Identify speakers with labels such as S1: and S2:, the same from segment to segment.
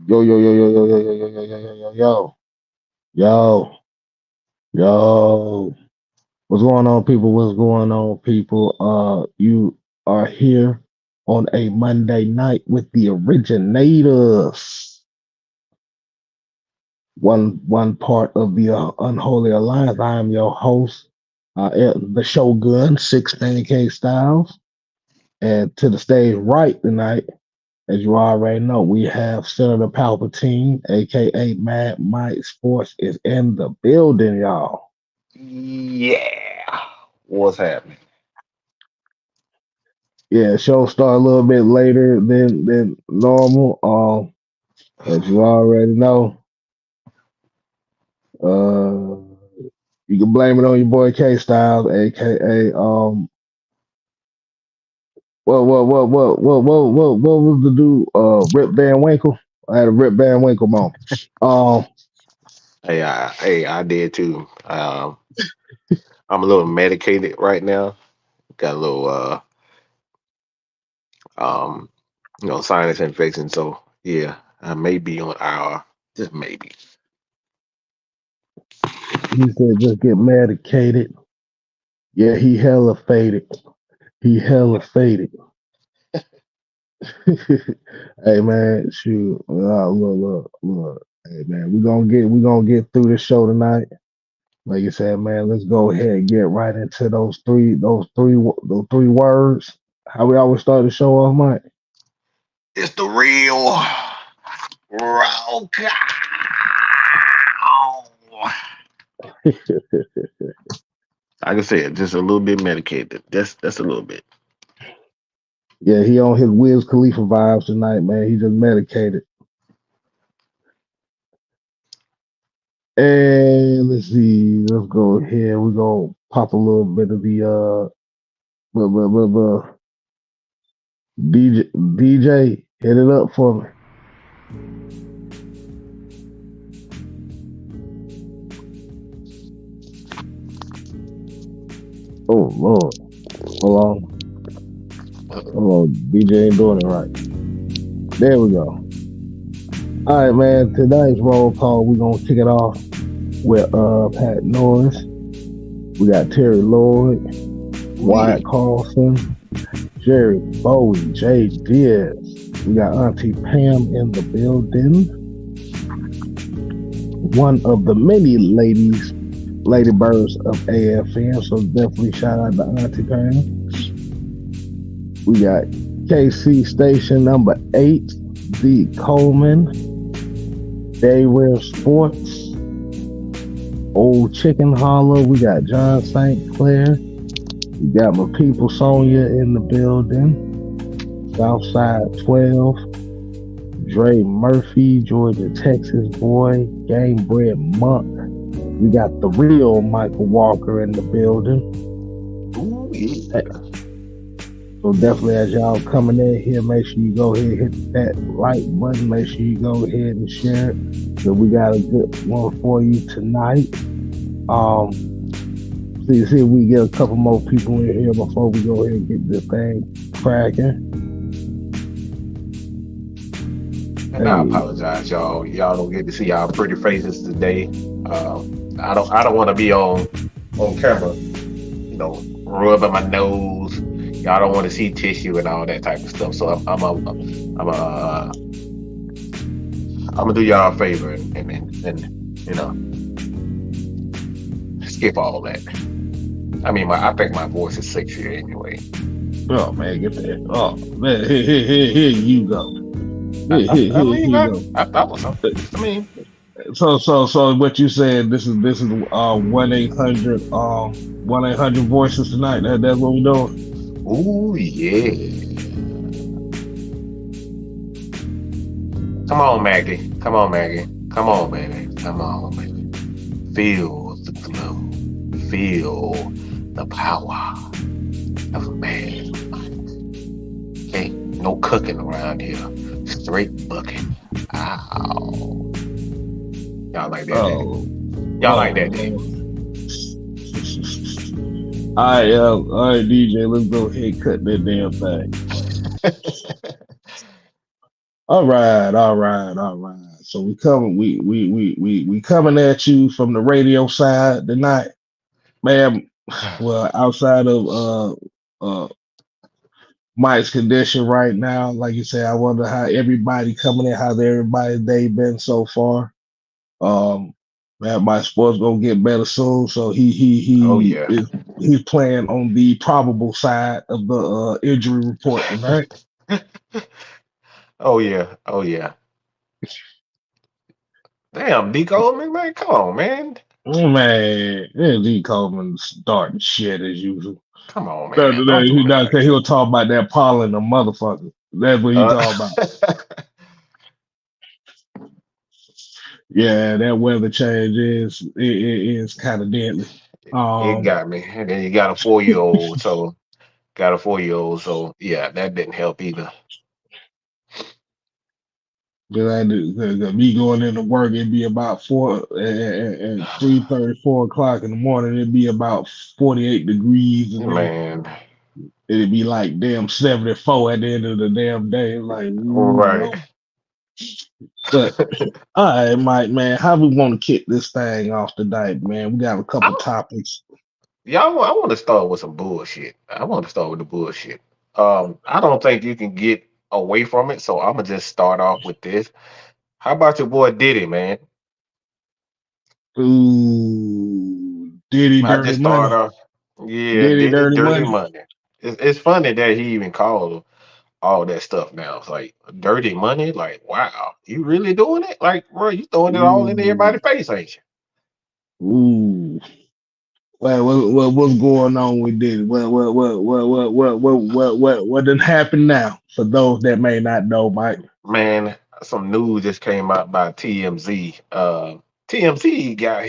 S1: Yo, yo, yo, yo, yo, yo, yo, yo, yo, yo, yo, yo, yo, yo. What's going on, people? What's going on, people? You are here on a Monday night with the Originators. One part of the Unholy Alliance. I am your host, the Shogun, 16K Styles. And to the stage right tonight, as you already know, we have Senator Palpatine, aka Mad Mike Sports, is in the building, y'all.
S2: Yeah. What's happening?
S1: Yeah, show start a little bit later than normal. As you already know, uh, you can blame it on your boy K Styles, aka what was the dude? Rip Van Winkle. I had a Rip Van Winkle moment. Um,
S2: I did too. I'm a little medicated right now. Got a little, um, sinus infection. So yeah, I may be on IR. Just maybe.
S1: he said just get medicated. Yeah, he hella faded. He hella faded. Hey man, shoot. Look. Hey man, we gonna get through the show tonight. Like you said, man, let's go ahead and get right into those three words. How we always start the show off, Mike.
S2: It's the real raw Like I said, just a little bit medicated. That's a little bit.
S1: Yeah, he on his Wiz Khalifa vibes tonight, man. He just medicated. And let's see, let's go ahead. We're gonna pop a little bit of the blah, blah, blah, blah. DJ, hit it up for me. Oh Lord. Hold on. Hold on. DJ ain't doing it right. There we go. All right, man. Tonight's roll call, we're gonna kick it off with Pat Norris. We got Terry Lloyd, Wyatt Carlson, Jerry Bowie, Jay Diaz. We got Auntie Pam in the building. One of the many ladybirds of AFN, so definitely shout out to Auntie Pam. We got KC Station number 8, D. Coleman, Day Rare Sports, Old Chicken Hollow. We got John St. Clair. We got my people Sonia in the building. Southside 12. Dre Murphy, Georgia, Texas boy. Game Bread Monk. We got the real Michael Walker in the building.
S2: Ooh, yeah.
S1: So definitely as y'all coming in here, make sure you go ahead and hit that like button. Make sure you go ahead and share it. So we got a good one for you tonight. See if we get a couple more people in here before we go ahead and get this thing cracking.
S2: And I apologize, y'all. Y'all don't get to see our pretty faces today. I don't want to be on camera, rubbing my nose. Y'all don't want to see tissue and all that type of stuff. So I'm gonna do y'all a favor and skip all that. I mean, I think my voice is sexy anyway.
S1: Oh man, get that. Oh man, here you go.
S2: I was something. I mean,
S1: so what you said? This is 1-800 voices tonight. That's what we doing.
S2: Ooh yeah. Come on, Maggie. Come on, baby. Come on, baby. Feel the glow. Feel the power of a man. Okay, no cooking around here. Straight bucking. Ow. Y'all like that? Y'all like that?
S1: All right, DJ. Let's go ahead and cut that damn thing. all right. So we coming at you from the radio side tonight, man. Well, outside of uh Mike's condition right now, like you said, I wonder how everybody coming in, how's everybody's day been so far. Um, man, my sports gonna get better soon, so
S2: Oh
S1: he
S2: yeah.
S1: is he's playing on the probable side of the injury report tonight.
S2: Oh yeah. Oh yeah. Damn, D Coleman, man, come on, man.
S1: Man, D Coleman starting shit as usual.
S2: Come on,
S1: The
S2: man.
S1: other
S2: Don't
S1: day,
S2: do it like
S1: he'll talk about that pollen, the motherfucker. That's what he talk about.
S2: that.
S1: Yeah, that weather change is kind of deadly.
S2: It
S1: Um,
S2: got me. And then you got a 4 year old, so got a 4 year old, so yeah, that didn't help either.
S1: Cause I do, cause me going into work, it'd be about four at 3:30, 4 o'clock in the morning. It'd be about 48 degrees, and then
S2: Man,
S1: it'd be like damn 74 at the end of the damn day. Like,
S2: right.
S1: no. But all right, Mike, man, how we want to kick this thing off tonight, man? We got a couple
S2: I,
S1: topics.
S2: yeah, I want to start with some bullshit. I want to start with the bullshit. I don't think you can get away from it, so I'm gonna just start off with this. How about your boy Diddy, man?
S1: Ooh, Diddy
S2: I
S1: dirty
S2: just started
S1: money,
S2: off, yeah,
S1: Diddy
S2: Diddy
S1: dirty
S2: dirty
S1: money.
S2: money. It's funny that he even called all that stuff now. It's like dirty money. Like, wow, you really doing it? Like, bro, you throwing it all in
S1: Ooh,
S2: everybody's face, ain't you?
S1: ooh. Well, what's going on with Diddy? What done happened now? For those that may not know, Mike.
S2: Man, some news just came out by TMZ. TMZ got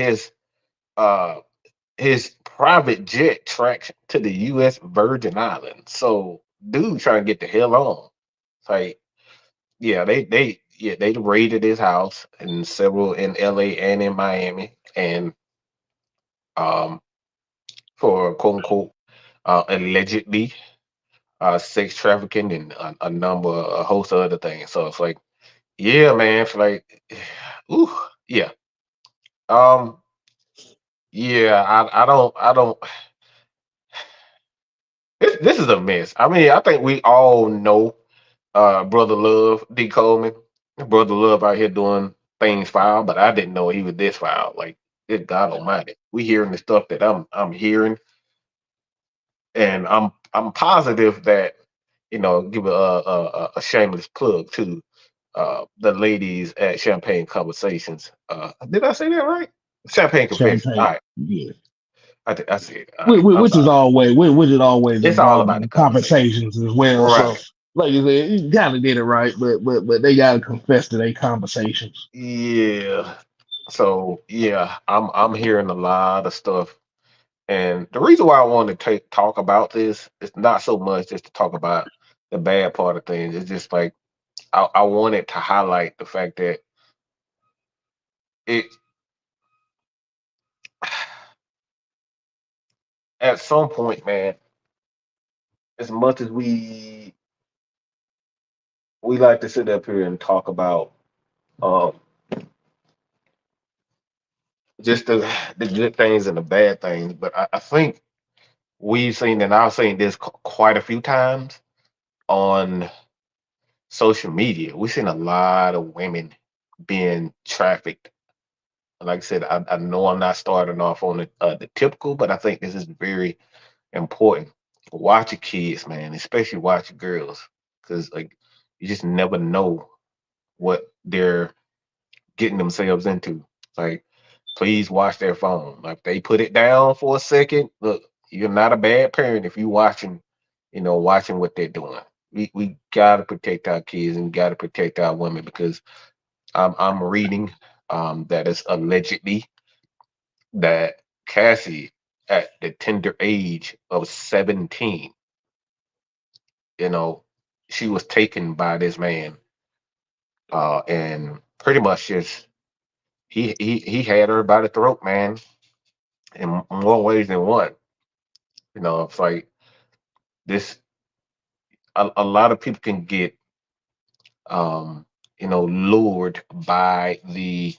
S2: uh his private jet tracked to the U.S. Virgin Islands. So, dude, trying to get the hell on. It's like, yeah, they raided his house and several in L.A. and in Miami, and um for quote unquote allegedly sex trafficking and a number, a host of other things. So it's like, yeah, man, it's like, ooh, yeah, um, yeah, I don't. This is a mess. I mean, I think we all know, brother Love D Coleman, brother Love out here doing things foul, but I didn't know he was this foul. Like, good God Almighty, we hearing the stuff that I'm hearing, and I'm positive that give a shameless plug to the ladies at Champagne Conversations. Did I say that right? Champagne Confessions. All
S1: Champagne,
S2: right,
S1: yeah.
S2: I said it. All right. I'm
S1: Which is
S2: sorry.
S1: always which is always
S2: It's all
S1: involved
S2: about
S1: in
S2: the
S1: the
S2: conversation.
S1: conversations as well. So,
S2: Right.
S1: like you said, you kind of did it right, but they gotta confess to their conversations.
S2: Yeah. So yeah, I'm hearing a lot of stuff, and the reason why I want to talk about this is not so much just to talk about the bad part of things. It's just like I wanted to highlight the fact that it at some point, man, as much as we like to sit up here and talk about um just the good things and the bad things, but I think we've seen, and I've seen this quite a few times on social media. We've seen a lot of women being trafficked. Like I said, I know I'm not starting off on the typical, but I think this is very important. Watch your kids, man, especially watch your girls, because like you just never know what they're getting themselves into. Like, please watch their phone. Like, they put it down for a second. Look, you're not a bad parent if you watching, watching what they're doing. We gotta protect our kids and gotta protect our women because I'm reading that it's allegedly that Cassie at the tender age of 17, you know, she was taken by this man and pretty much just he had her by the throat, man, in more ways than one. It's like this. A lot of people can get lured by the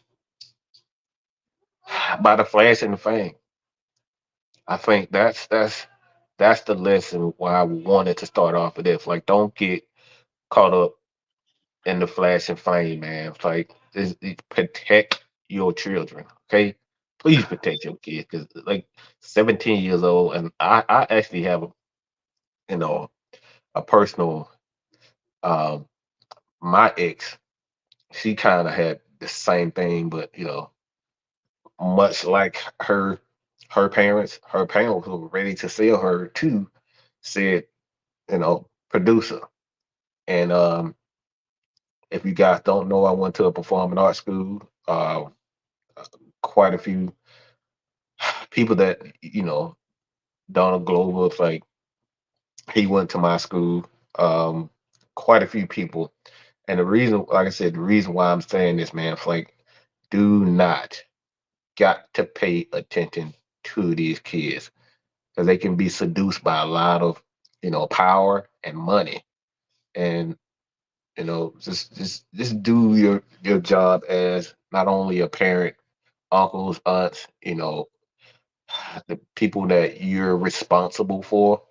S2: flash and the fame. I think that's the lesson why I wanted to start off with this. Like, don't get caught up in the flash and fame, man. It's like, protect your children, okay? Please protect your kids, because like 17 years old, and I actually have you know a personal um my ex. She kind of had the same thing, but much like her parents who were ready to sell her to said, producer. And if you guys don't know, I went to a performing arts school. Quite a few people that Donald Glover, it's like he went to my school. Um, Quite a few people, and the reason, like I said, the reason why I'm saying this, man, it's like, do not got to pay attention to these kids, because they can be seduced by a lot of power and money. And just do your job as not only a parent, uncles, aunts, the people that you're responsible for.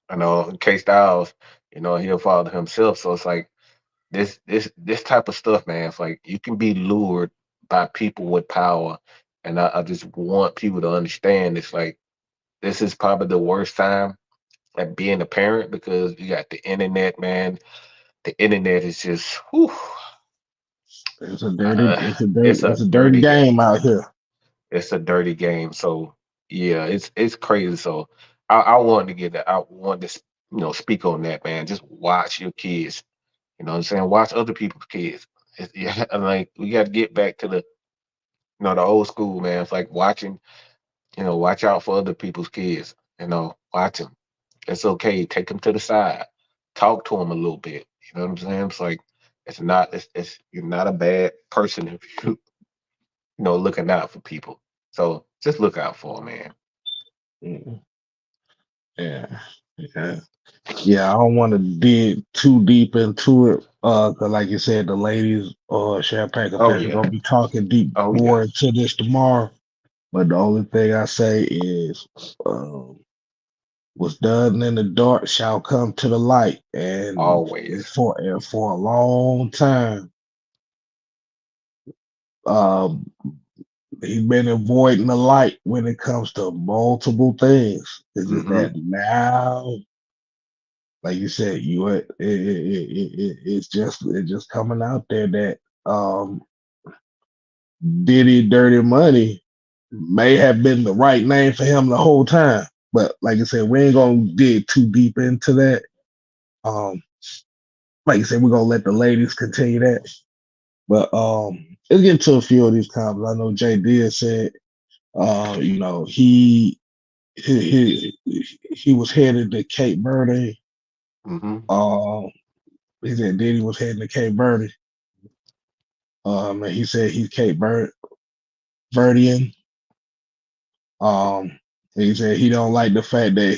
S2: I know K Styles, he a father himself, so it's like this type of stuff, man. It's like you can be lured by people with power, and I just want people to understand. It's like this is probably the worst time at being a parent, because you got the internet, man. The internet is just, whew, it's a
S1: it's a dirty
S2: dirty
S1: game
S2: game.
S1: out here.
S2: It's a dirty game. So yeah, it's crazy. So I wanted to get that. I wanted to speak on that, man. Just watch your kids. You know what I'm saying? Watch other people's kids. Yeah, I'm like, we got to get back to the old school, man. It's like watching, watch out for other people's kids. Watch them. It's okay. Take them to the side. Talk to them a little bit. You know what I'm saying? It's like, it's you're not a bad person if you looking out for people. So just look out for them, man.
S1: Mm, yeah, yeah, yeah. I don't want to dig too deep into it, 'cause like you said, the ladies or Champagne
S2: Oh
S1: Confession
S2: yeah.
S1: gonna be talking deep
S2: Oh yeah.
S1: more into this tomorrow. But the only thing I say is, um, what's done in the dark shall come to the light, and
S2: Always.
S1: for a long time, um, he's been avoiding the light when it comes to multiple things. It's just
S2: Mm-hmm.
S1: that now, like you said, it's just coming out there that Diddy Dirty Money may have been the right name for him the whole time. But like I said, we ain't gonna dig too deep into that. Um, like I said, we're gonna let the ladies continue that. But let's get into a few of these comments. I know Jay Diaz said, he was headed to Cape Verde.
S2: Mm-hmm.
S1: Um, he said Diddy was heading to Cape Verde. And he said he's Verdean. Um, he said he don't like the fact that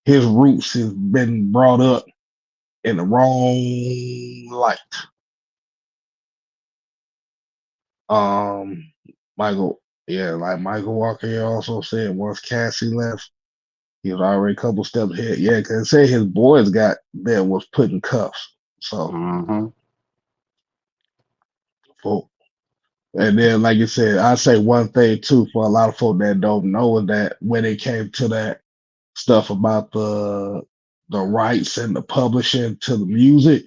S1: his roots has been brought up in the wrong light. Um, Michael, yeah, like Michael Walker here also said once Cassie left, he was already a couple steps ahead. Yeah, because say his boys got there was put in cuffs. So,
S2: Mm-hmm.
S1: for and then, like you said, I say one thing too for a lot of folk that don't know is that when it came to that stuff about the rights and the publishing to the music,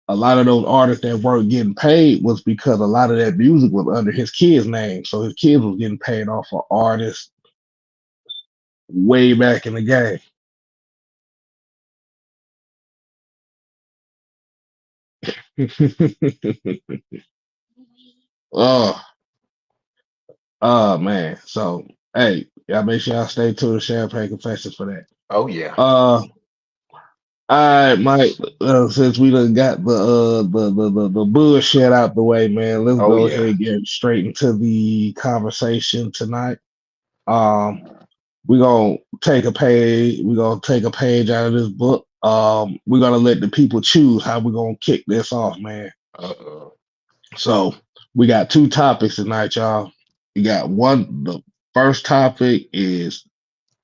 S1: a lot of those artists that weren't getting paid was because a lot of that music was under his kids' name. So his kids was getting paid off for artists way back in the game. oh, oh man. So hey, y'all make sure y'all stay tuned to Champagne Confessions for that.
S2: Oh yeah.
S1: Uh All right, Mike. Since we done got the bullshit out the way, man, let's
S2: Oh
S1: go
S2: yeah.
S1: ahead and get straight into the conversation tonight. Um, we're gonna take a page. We're gonna take a page out of this book. We're gonna let the people choose how we're gonna kick this off, man.
S2: Uh-oh.
S1: So we got two topics tonight, y'all. We got one. The first topic is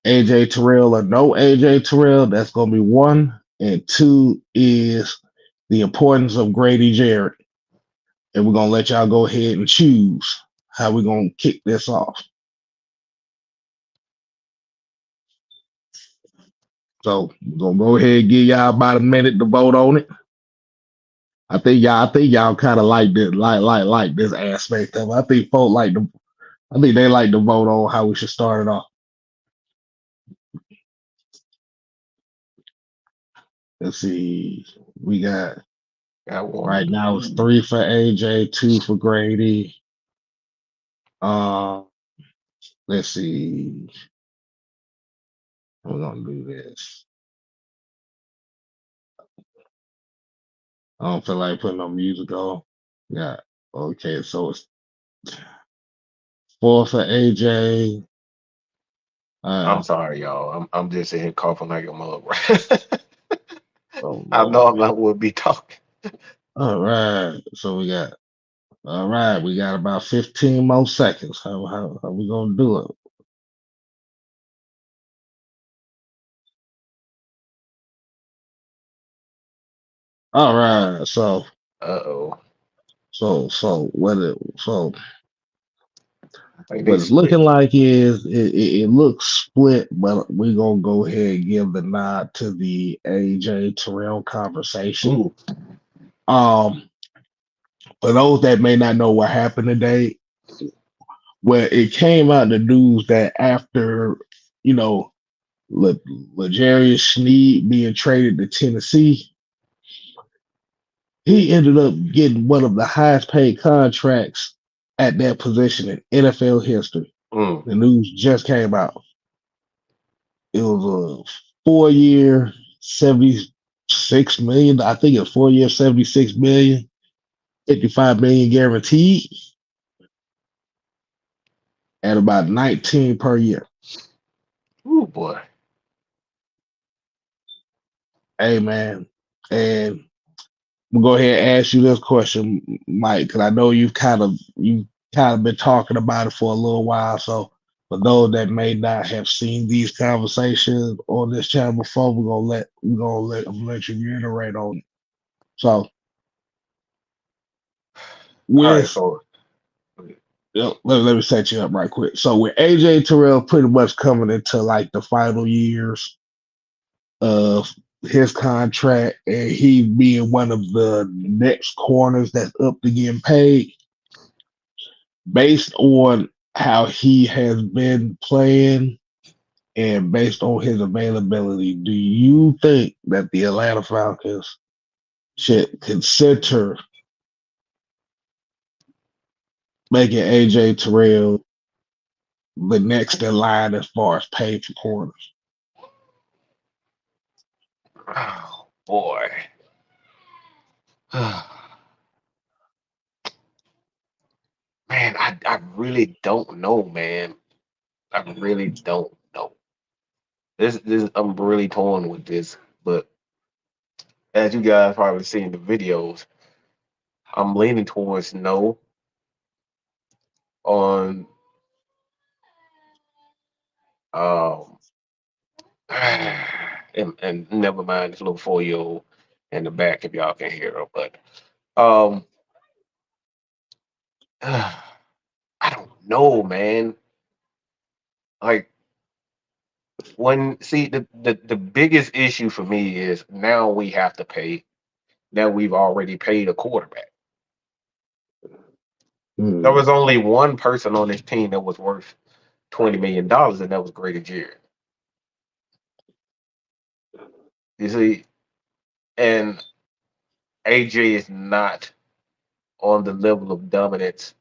S1: AJ Terrell or no AJ Terrell. That's gonna be one, and two is the importance of Grady Jarrett. And we're gonna let y'all go ahead and choose how we're gonna kick this off. So we're gonna go ahead and give y'all about a minute to vote on it. I think y'all kind of like this, like this aspect of it. I think they like to vote on how we should start it off. Let's see. We got
S2: Got
S1: right
S2: one.
S1: now it's 3 for AJ, 2 for Grady. Um, let's see. We're gonna do this. I don't feel like putting no music on. Yeah. Okay, so it's 4 for AJ.
S2: I'm sorry, y'all. I'm just sitting here coughing like a mother.
S1: Oh
S2: I
S1: Lord.
S2: know I'm not would be talking.
S1: All right. So we got about 15 more seconds. How we gonna do it? All right.
S2: Uh-oh.
S1: So
S2: I think they
S1: what it's
S2: split.
S1: looking like is it looks split, but we're gonna go ahead and give the nod to the AJ Terrell conversation.
S2: Ooh.
S1: Um, for those that may not know what happened today, where it came out in the news that after you know L'Jarius Sneed being traded to Tennessee, he ended up getting one of the highest paid contracts at that position in NFL history.
S2: Mm.
S1: The news just came out. It was a 4 year, 76 million. I think it's 4 year, 76 million, 55 million guaranteed, at about 19 per year.
S2: Ooh, boy.
S1: Hey man. And we'll go ahead and ask you this question, Mike, because I know you've kind of been talking about it for a little while. So for those that may not have seen these conversations on this channel before, I'm gonna let you reiterate on it. So
S2: All right,
S1: with
S2: so
S1: let me set you up right quick. So with AJ Terrell pretty much coming into like the final years of his contract and he being one of the next corners that's up to getting paid, based on how he has been playing and based on his availability, do you think that the Atlanta Falcons should consider making AJ Terrell the next in line as far as pay for corners?
S2: oh boy. Man, I really don't know, man. I really don't know. This I'm really torn with this, but as you guys probably seen the videos, I'm leaning towards no on um and never mind this little 4 year old in the back if y'all can hear her, but um I don't know, man. Like when see the biggest issue for me is now we have to pay now we've already paid a quarterback. There
S1: Hmm.
S2: was only one person on this team that was worth $20 million, and that was Grady Jarrett. You see, and AJ is not on the level of dominance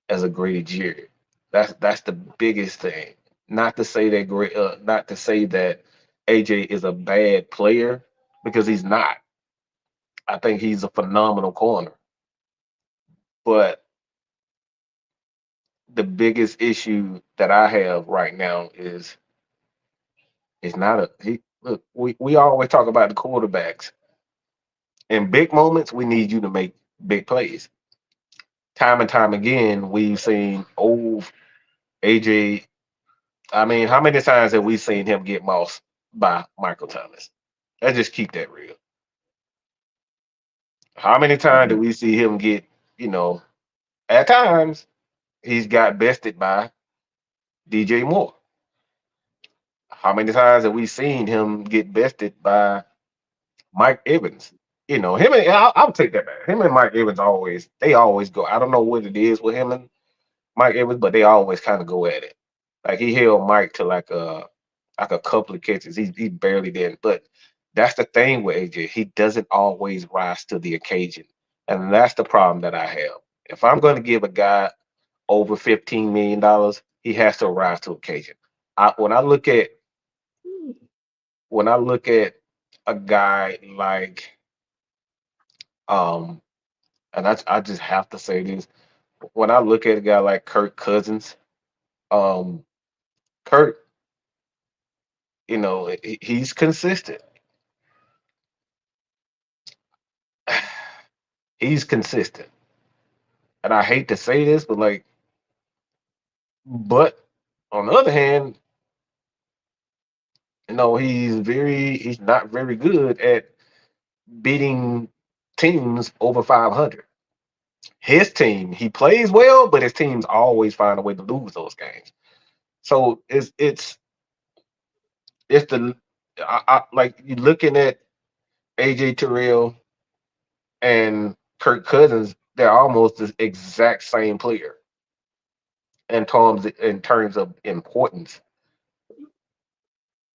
S2: as a Grady Jarrett. That's the biggest thing. Not to say that AJ is a bad player because he's not. I think he's a phenomenal corner. But the biggest issue that I have right now is Look, we always talk about the quarterbacks. In big moments, we need you to make big plays. Time and time again, we've seen old AJ. I mean, how many times have we seen him get mossed by Michael Thomas? Let's just keep that real. How many times do we see him get, you know, at times he's got bested by DJ Moore? How many times have we seen him get bested by Mike Evans? You know, him and I'll take that back. Him and Mike Evans always go. I don't know what it is with him and Mike Evans, but they always kind of go at it. Like he held Mike to like a couple of catches. He barely did. But that's the thing with AJ. He doesn't always rise to the occasion. And that's the problem that I have. If I'm going to give a guy over $15 million, he has to rise to occasion. I, when I look at when I look at a guy like um and I just have to say this, when I look at a guy like Kirk Cousins, um Kirk, he's consistent. He's consistent. And I hate to say this, but but on the other hand, he's not very good at beating teams over 500. His team, he plays well, but his teams always find a way to lose those games. So it's the like you're looking at AJ Terrell and Kirk Cousins, they're almost the exact same player in terms of importance,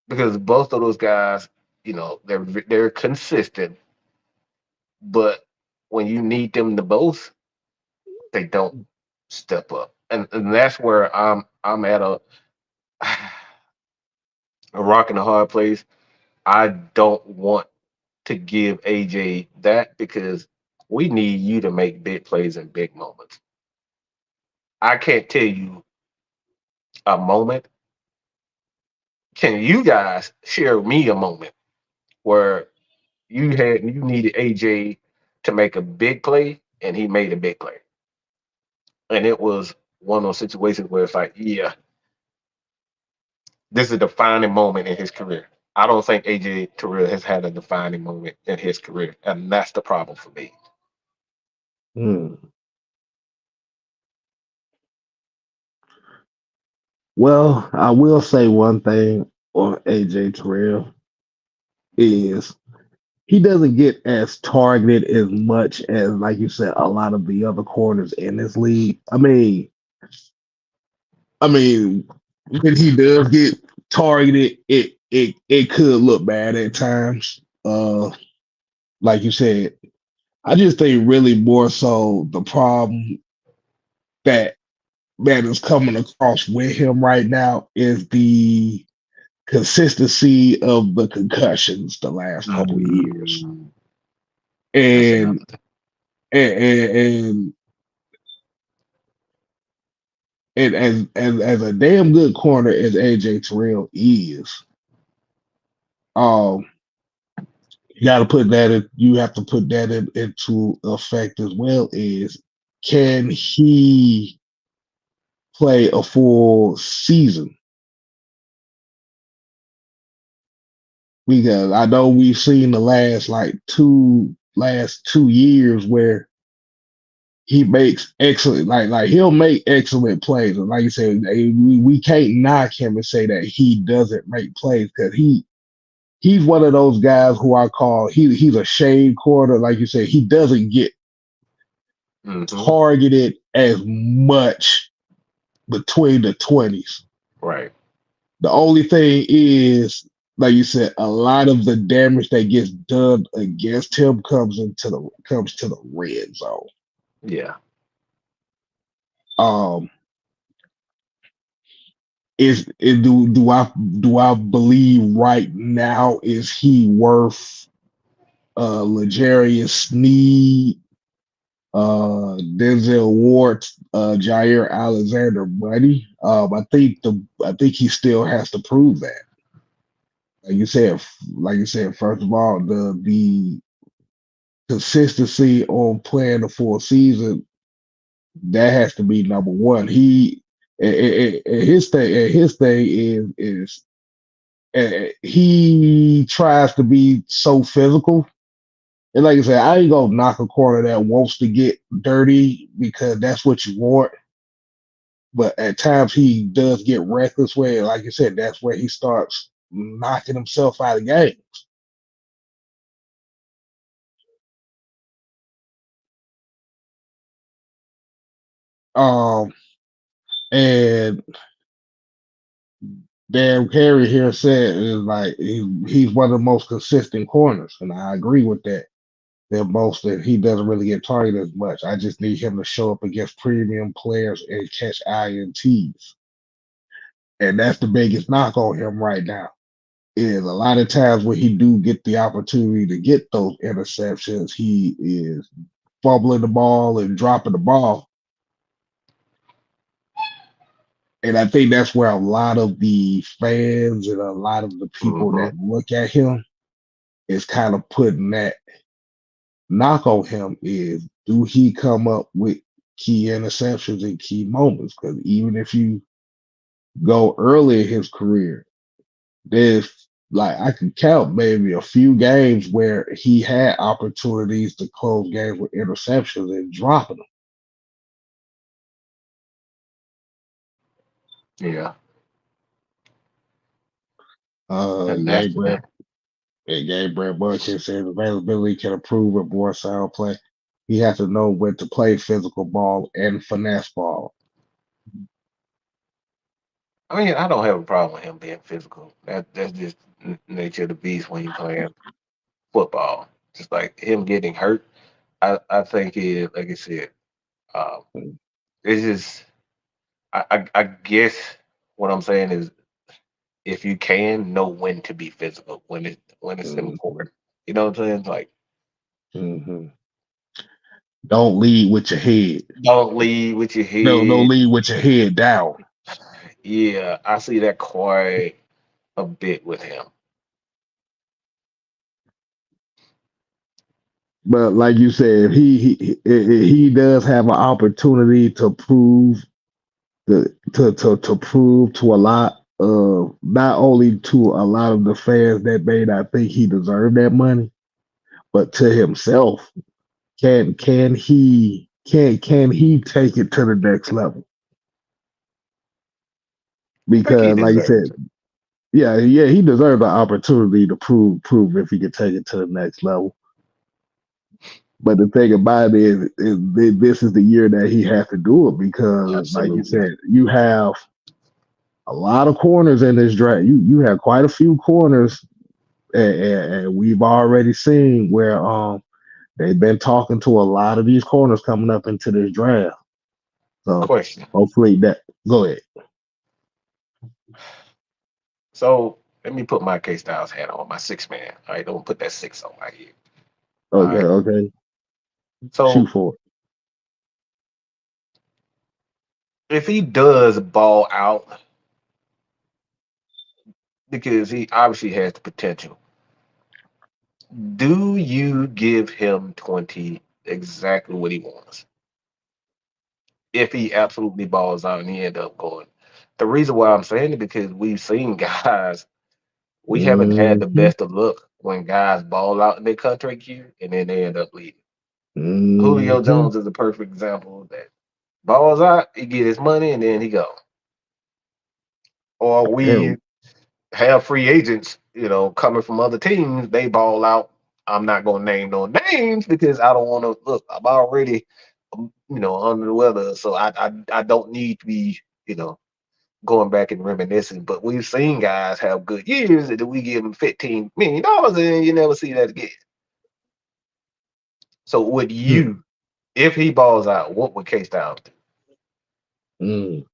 S2: because both of those guys, they're consistent, but when you need them the most, they don't step up, and that's where I'm at a rock and a hard place. I don't want to give AJ that because we need you to make big plays in big moments. I can't tell you a moment. Can you guys share me a moment where you needed AJ to make a big play and he made a big play? And it was one of those situations where it's like, yeah, this is a defining moment in his career. I don't think AJ Terrell has had a defining moment in his career, and that's the problem for me.
S1: Hmm. Well, I will say one thing on AJ Terrell is he doesn't get as targeted as much as, like you said, a lot of the other corners in this league. I mean, when he does get targeted, it could look bad at times. Like you said, I just think really more so the problem that that is coming across with him right now is the consistency of the concussions the last couple of years.
S2: Mm, that's another
S1: And
S2: thing.
S1: and and as a damn good corner as AJ Terrell is, um, you have to put that into effect as well. Is can he play a full season? Because I know we've seen the last 2 years where he makes excellent, like he'll make excellent plays. And like you said, we can't knock him and say that he doesn't make plays because he's one of those guys who I call he's a shade quarter. Like you said, he doesn't get
S2: Hmm.
S1: targeted as much between the 20s.
S2: Right.
S1: The only thing is, like you said, a lot of the damage that gets done against him comes to the red zone.
S2: Yeah.
S1: Um, do I believe right now is he worth Legarius Sneed, Denzel Ward, Jair Alexander money? I think he still has to prove that. like you said, first of all, the consistency on playing the full season, that has to be number one. His thing is he tries to be so physical. And like I said, I ain't gonna knock a corner that wants to get dirty because that's what you want. But at times he does get reckless where, like you said, that's where he starts knocking himself out of game. Um, and Dan Carey here said is like he's one of the most consistent corners, and I agree with that. That he doesn't really get targeted as much. I just need him to show up against premium players and catch INTs. And that's the biggest knock on him right now. Is a lot of times when he do get the opportunity to get those interceptions, he is fumbling the ball and dropping the ball. And I think that's where a lot of the fans and a lot of the people
S2: Mm-hmm.
S1: that look at him is kind of putting that knock on him is do he come up with key interceptions and key moments? Because even if you go early in his career, there's like I can count maybe a few games where he had opportunities to close games with interceptions and dropping them.
S2: Yeah,
S1: Uh,
S2: and that's
S1: Gabe
S2: the
S1: Brett,
S2: thing.
S1: Gabe Brett Bucket says availability can improve with more sound play. He has to know when to play physical ball and finesse ball.
S2: I mean, I don't have a problem with him being physical. That's just nature of the beast when you playing football. Just like him getting hurt, I think it, like I said, um, it's just I guess what I'm saying is if you can know when to be physical, when it's
S1: Mm-hmm.
S2: important. You know what I'm saying? Like
S1: Mm-hmm. Don't lead with your head.
S2: don't lead with your
S1: No, don't
S2: head.
S1: lead with your head down.
S2: Yeah, I see that quite a bit with him.
S1: But like you said, he does have an opportunity to prove to prove to a lot of not only to a lot of the fans that may not think he deserved that money, but to himself. Can he take it to the next level?
S2: I think he
S1: Because like you
S2: deserves
S1: said,
S2: it.
S1: yeah, he deserves the opportunity to prove if he can take it to the next level. But the thing about it is this is the year that he has to do it because, like you
S2: Absolutely.
S1: said, you have a lot of corners in this draft. You have quite a few corners, and we've already seen where they've been talking to a lot of these corners coming up into this draft. So
S2: Question.
S1: hopefully that go ahead.
S2: So let me put my K Styles hat on, my six man. All right, don't put that six on my head. All
S1: Okay,
S2: right.
S1: okay, shoot
S2: So
S1: for
S2: if he does ball out, because he obviously has the potential, do you give him 20 exactly what he wants? If he absolutely balls out and he end up going. The reason why I'm saying it because we've seen guys,
S1: it.
S2: we haven't had the
S1: Mm-hmm,
S2: best of luck when guys ball out in their contract year and then they end up leaving. Julio
S1: mm-hmm.
S2: Jones is a perfect example of that. Balls out, he get his money and then he go. Or we
S1: And
S2: have free agents, coming from other teams. They ball out. I'm not gonna name no names because I don't want to look. I'm already, under the weather, so I don't need to be, you know, going back and reminiscing. But we've seen guys have good years and then we give them $15 million and you never see that again. So would
S1: mm,
S2: you, if he balls out, what would K Styles do?
S1: mm.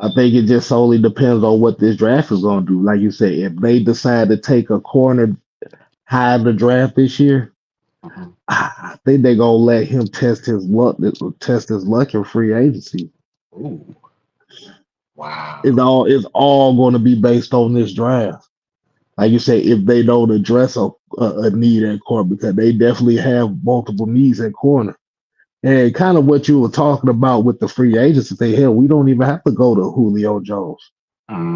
S1: I think it just solely depends on what this draft is going to do. Like you said, if they decide to take a corner high in the draft this year,
S2: Mhm.
S1: I think they're gonna let him test his luck in free agency.
S2: Ooh, Wow.
S1: It's all going to be based on this draft. Like you say, if they don't address a need at corner, because they definitely have multiple needs at corner. And kind of what you were talking about with the free agents, if they hell, we don't even have to go to Julio Jones.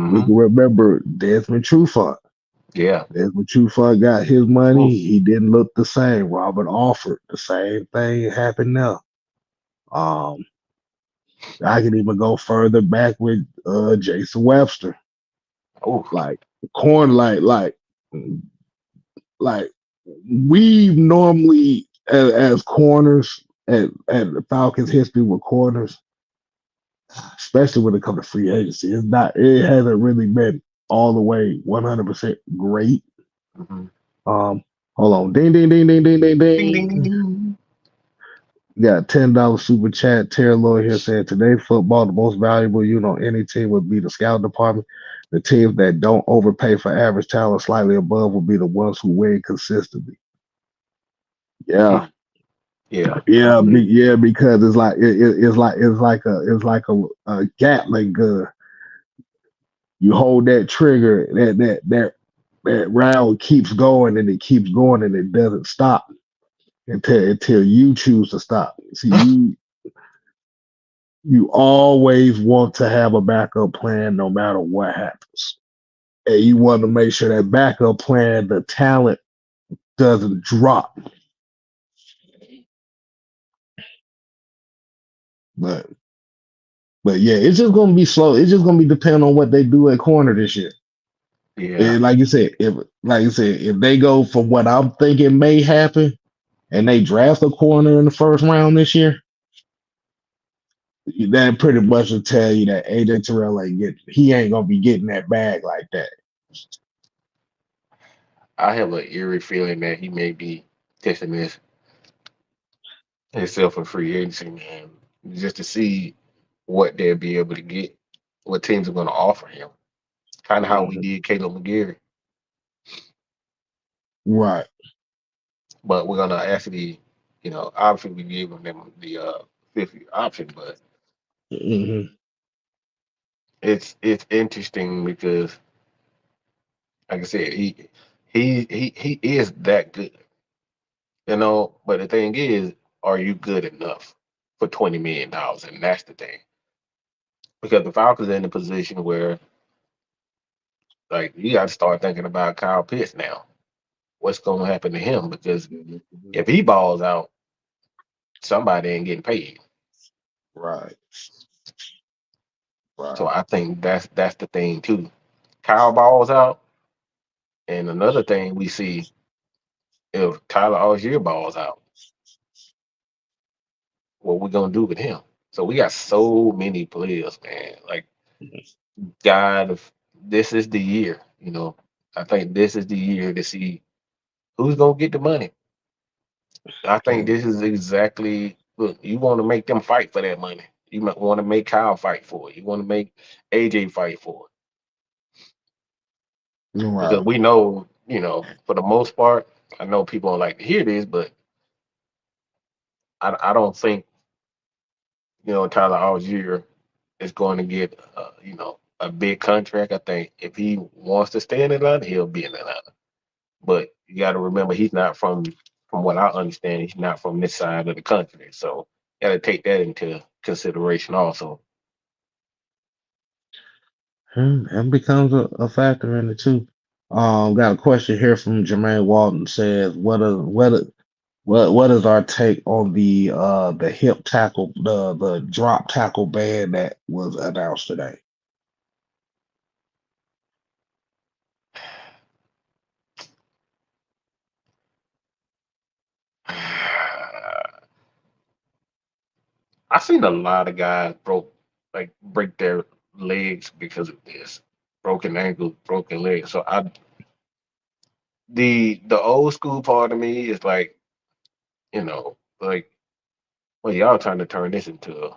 S1: We
S2: Hmm.
S1: can remember Desmond Trufant.
S2: Yeah.
S1: Desmond Trufant got his money.
S2: Oof.
S1: He didn't look the same. Robert Alford, the same thing happened now. Um, I can even go further back with Jason Webster.
S2: Oof.
S1: Like corn, like we normally as corners at the Falcons history with corners, especially when it comes to free agency, it hasn't really been all the way 100% great.
S2: Hmm.
S1: Um, hold on, ding ding ding ding ding ding
S2: Ding ding ding
S1: ding.
S2: ding.
S1: Got $10 super chat. Terrell here saying today football the most valuable unit on any team would be the scout department. The teams that don't overpay for average talent slightly above will be the ones who win consistently. Yeah,
S2: Mm. Yeah. I
S1: yeah,
S2: believe.
S1: yeah. Because it's like a Gatling gun. You hold that trigger, that round keeps going and it keeps going and it doesn't stop until you choose to stop. See, you always want to have a backup plan no matter what happens. And you want to make sure that backup plan, the talent doesn't drop. But but yeah, it's just gonna be slow. It's just gonna be depending on what they do at corner this year.
S2: Yeah.
S1: And like you said, if they go from what I'm thinking may happen and they draft a corner in the first round this year, that pretty much will tell you that AJ Terrell he ain't gonna be getting that bag like that.
S2: I have an eerie feeling that he may be testing himself in free agency, man, just to see what they'll be able to get, what teams are going to offer him. Kind of how we
S1: Mhm.
S2: did Caleb McGarry,
S1: Right.
S2: but we're going to actually, obviously we gave him the fifth option, but
S1: Hmm.
S2: it's interesting because, like I said, he is that good, But the thing is, are you good enough for $20 million? And that's the thing, because the Falcons are in a position where, like, you got to start thinking about Kyle Pitts now. What's going to happen to him? Because if he balls out, somebody ain't getting paid.
S1: Right.
S2: So
S1: Right.
S2: I think that's the thing too. Kyle balls out, and another thing we see, if Tyler Algier balls out, what we gonna do with him? So we got so many players, man. Like, God, if this is the year, I think this is the year to see who's gonna get the money. I think
S1: Mm.
S2: this is exactly, look, you want to make them fight for that money. You might want to make Kyle fight for it. You want to make AJ fight for it. Because
S1: Right.
S2: we know, for the most part, I know people don't like to hear this, but I don't think, Tyler Algier is going to get, a big contract. I think if he wants to stay in Atlanta, he'll be in Atlanta. But you got to remember, he's not from what I understand, he's not from this side of the country. So got to take that into consideration also.
S1: And becomes a factor in it too. Got a question here from Jermaine Walton says, what is our take on the hip tackle, the drop tackle ban that was announced today?
S2: I've seen a lot of guys break their legs because of this, broken ankles, broken legs. So the old school part of me is like, like, well, y'all trying to turn this into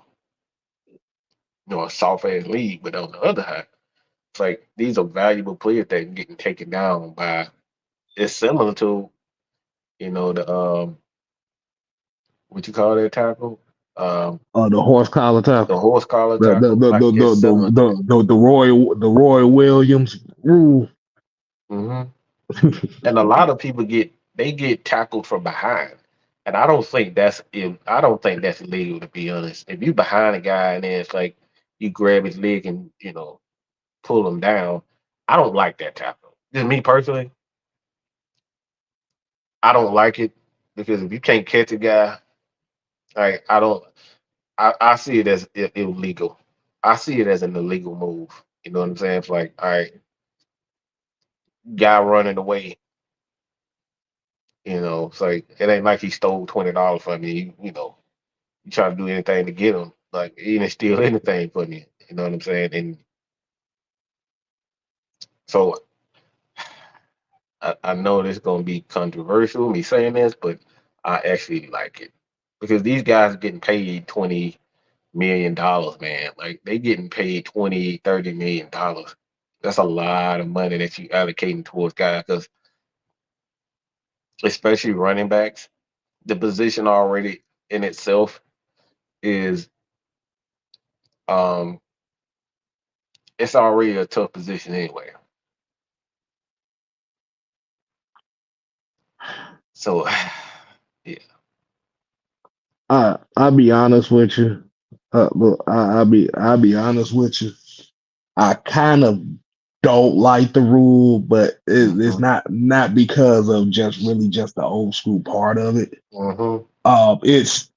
S2: a soft ass league. But on the other hand, it's like these are valuable players that are getting taken down by. It's similar to, the what you call that tackle?
S1: The horse collar
S2: The
S1: tackle.
S2: horse collar
S1: The the
S2: tackle.
S1: the
S2: I
S1: the
S2: can get
S1: the the,
S2: 700.
S1: the Roy Williams rule.
S2: Hmm. And a lot of people get tackled from behind, and I don't think that's illegal, to be honest. If you behind a guy and then it's like you grab his leg and pull him down, I don't like that tackle. Just me personally, I don't like it because if you can't catch a guy, like I don't, I see it as illegal. I see it as an illegal move. You know what I'm saying? It's like, all right, guy running away. It's like it ain't like he stole $20 from you. You try to do anything to get him. Like he didn't steal anything from you. You know what I'm saying? And so I know this is gonna be controversial, me saying this, but I actually like it because these guys are getting paid $20 million, man. Like they getting paid 20, $30 million. That's a lot of money that you allocating towards guys because especially running backs, the position already in itself is um it's already a tough position anyway. So yeah.
S1: I'll be honest with you. Look, I'll be honest with you. I kind of don't like the rule, but it's
S2: Hmm.
S1: not because of just the old school part of it.
S2: Hmm.
S1: It's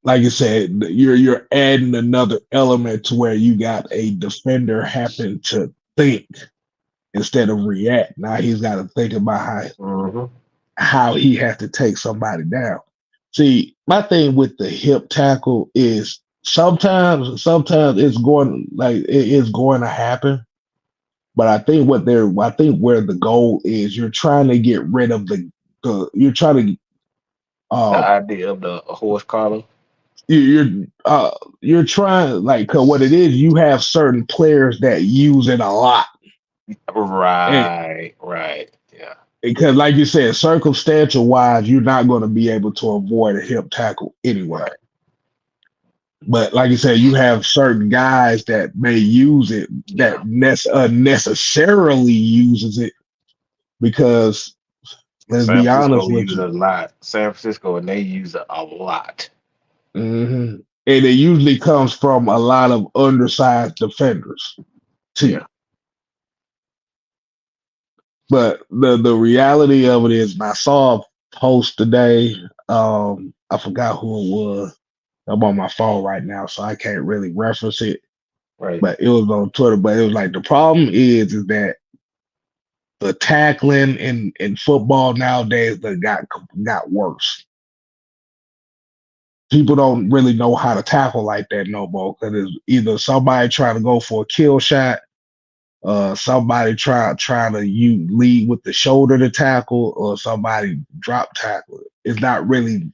S1: like you said, you're adding another element to where you got a defender happen to think instead of react. Now he's got to think about
S2: Hmm.
S1: how he has to take somebody down. See, my thing with the hip tackle is sometimes it's going like it is going to happen. But I think where the goal is, you're trying to get rid of you're trying to
S2: The
S1: uh
S2: idea of the horse collar.
S1: you're trying like 'cause what it is, you have certain players that use it a lot. And
S2: Right, right. Yeah.
S1: because like you said, circumstantial wise, you're not going to be able to avoid a hip tackle anyway.
S2: Right.
S1: But like you said, you have certain guys that may use it
S2: Yeah.
S1: that unnecessarily uses it because let's
S2: San
S1: be honest
S2: Francisco
S1: with
S2: use
S1: you.
S2: it a lot. San Francisco and they use it a lot.
S1: And it usually comes from a lot of undersized defenders too.
S2: Yeah.
S1: But the reality of it is, and I saw a post today. I forgot who it was. I'm on my phone right now, so I can't really reference it.
S2: Right.
S1: But it was on Twitter. But it was like the problem is that the tackling in football nowadays that got worse. People don't really know how to tackle like that no more because it's either somebody trying to go for a kill shot, somebody try to you lead with the shoulder to tackle, or somebody drop tackle. It's not really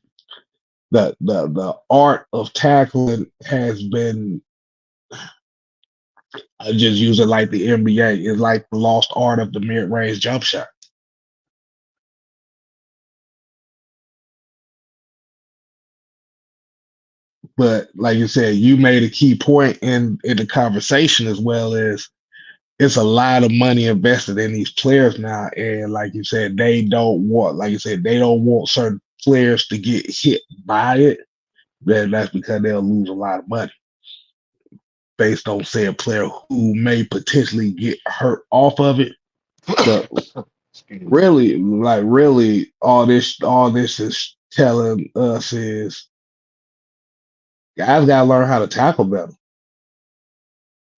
S1: the art of tackling has been. I just use it like the NBA. It's like the lost art of the mid range jump shot. But like you said, you made a key point in the conversation as well as it's a lot of money invested in these players now, and like you said, they don't want certain players to get hit by it. Then that's because they'll lose a lot of money based on say a player who may potentially get hurt off of it. But
S2: Excuse me.
S1: really, all this is telling us is guys gotta learn how to tackle better.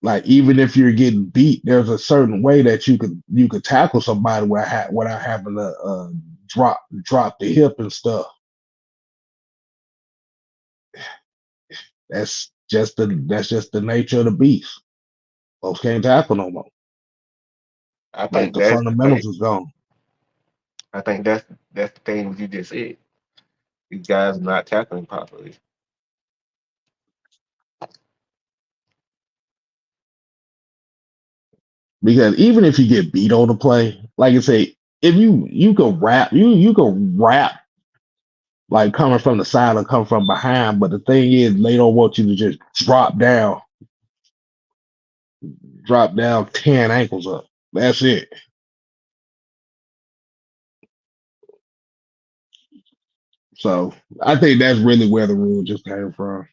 S1: Like even if you're getting beat, there's a certain way that you could tackle somebody without having to drop the hip and stuff. That's just the nature of the beast. Folks can't tackle no more.
S2: I
S1: Like
S2: think
S1: the
S2: that's the thing.
S1: fundamentals is gone.
S2: I think that's the thing what you just said. These guys not tackling properly.
S1: Because even if you get beat on the play, like I say, if you can rap like coming from the side or come from behind. But the thing is, they don't want you to just drop down 10 ankles up. That's it. So I think that's really where the rule just came from.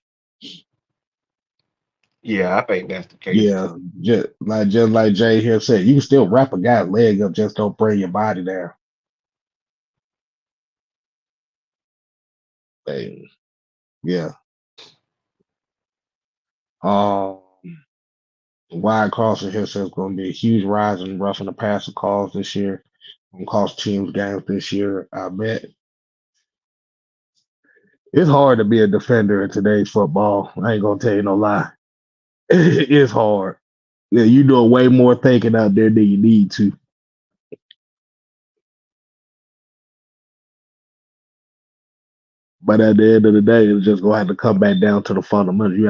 S2: Yeah, I think that's the case.
S1: Yeah, just like Jay here said, you can still wrap a guy's leg up, just don't bring your body down. Hey, yeah. Um, Wide crossing here says going to be a huge rise in roughing the passer calls this year. Gonna cost teams games this year. I bet it's hard to be a defender in today's football. I ain't gonna tell you no lie. It's hard. Yeah, you doing way more thinking out there than you need to. But at the end of the day, it's just gonna have to come back down to the fundamentals. You